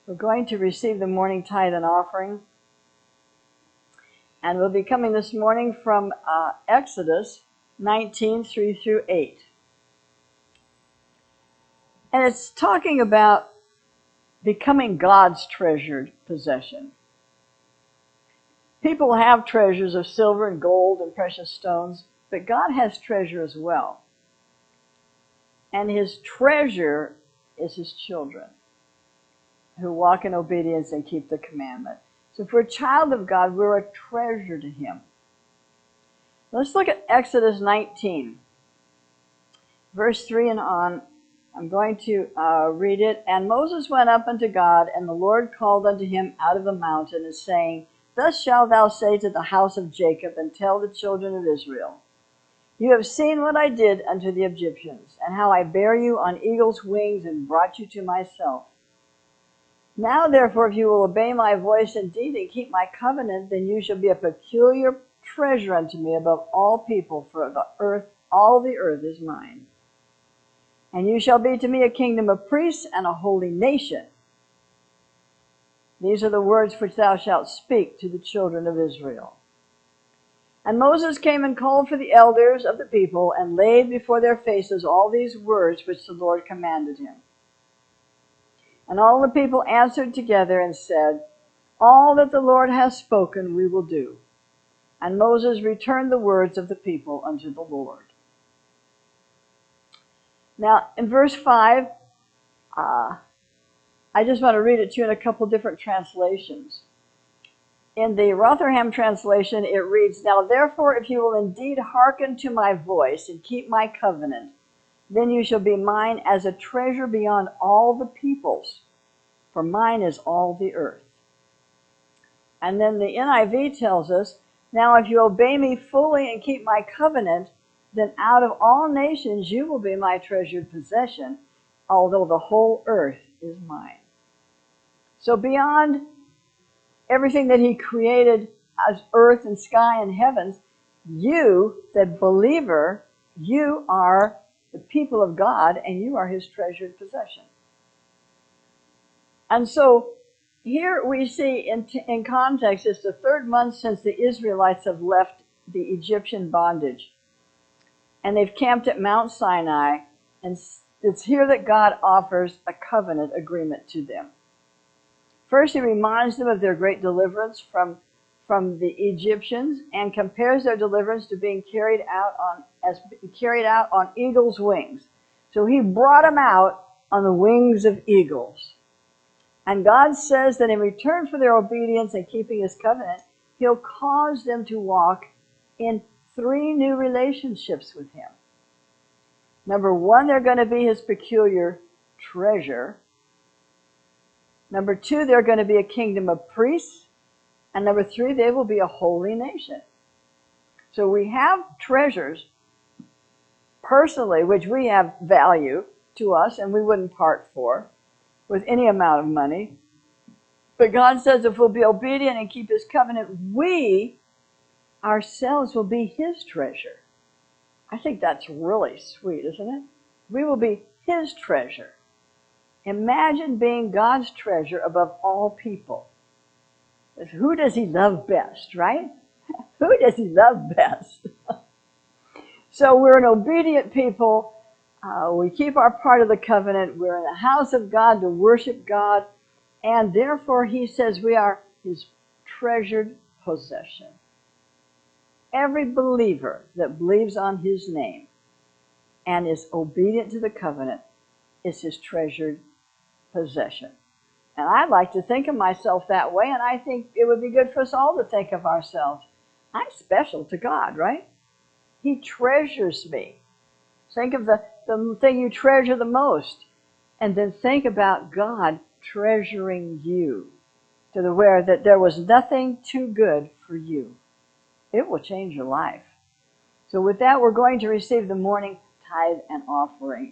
We're going to receive the morning tithe and offering. And we'll be coming this morning from Exodus 19, 3 through 8. And it's talking about becoming God's treasured possession. People have treasures of silver and gold and precious stones, but God has treasure as well. And his treasure is his children who walk in obedience and keep the commandment. So if we're a child of God, we're a treasure to him. Let's look at Exodus 19, verse 3 and on. I'm going to read it. And Moses went up unto God, and the Lord called unto him out of the mountain, and saying, Thus shalt thou say to the house of Jacob, and tell the children of Israel, You have seen what I did unto the Egyptians, and how I bare you on eagle's wings, and brought you to myself. Now therefore, if you will obey my voice indeed, and keep my covenant, then you shall be a peculiar treasure unto me above all people, for the earth, all the earth is mine. And you shall be to me a kingdom of priests and a holy nation. These are the words which thou shalt speak to the children of Israel. And Moses came and called for the elders of the people, and laid before their faces all these words which the Lord commanded him. And all the people answered together and said, All that the Lord hath spoken we will do. And Moses returned the words of the people unto the Lord. Now, in verse 5, I just want to read it to you in a couple different translations. In the Rotherham translation, it reads, Now therefore, if you will indeed hearken to my voice and keep my covenant, then you shall be mine as a treasure beyond all the peoples, for mine is all the earth. And then the NIV tells us, Now if you obey me fully and keep my covenant, then out of all nations you will be my treasured possession, although the whole earth is mine. So beyond everything that he created as earth and sky and heavens, you, the believer, you are the people of God, and you are his treasured possession. And so here we see in context, it's the third month since the Israelites have left the Egyptian bondage. And they've camped at Mount Sinai, and it's here that God offers a covenant agreement to them. First, he reminds them of their great deliverance from the Egyptians, and compares their deliverance to being carried out on eagle's wings. So he brought them out on the wings of eagles. And God says that in return for their obedience and keeping his covenant, he'll cause them to walk in 3 new relationships with him. Number 1, they're going to be his peculiar treasure. Number 2, they're going to be a kingdom of priests. And number 3, they will be a holy nation. So we have treasures personally, which we have value to us and we wouldn't part for with any amount of money. But God says if we'll be obedient and keep his covenant, we ourselves will be his treasure. I think that's really sweet, isn't it? We will be his treasure. Imagine being God's treasure above all people. Who does he love best, right? Who does he love best? So we're an obedient people. We keep our part of the covenant. We're in the house of God to worship God. And therefore, he says we are his treasured possession. Every believer that believes on his name and is obedient to the covenant is his treasured possession. And I like to think of myself that way, and I think it would be good for us all to think of ourselves. I'm special to God, right? He treasures me. Think of the thing you treasure the most, and then think about God treasuring you to the where that there was nothing too good for you. It will change your life. So with that, we're going to receive the morning tithe and offering.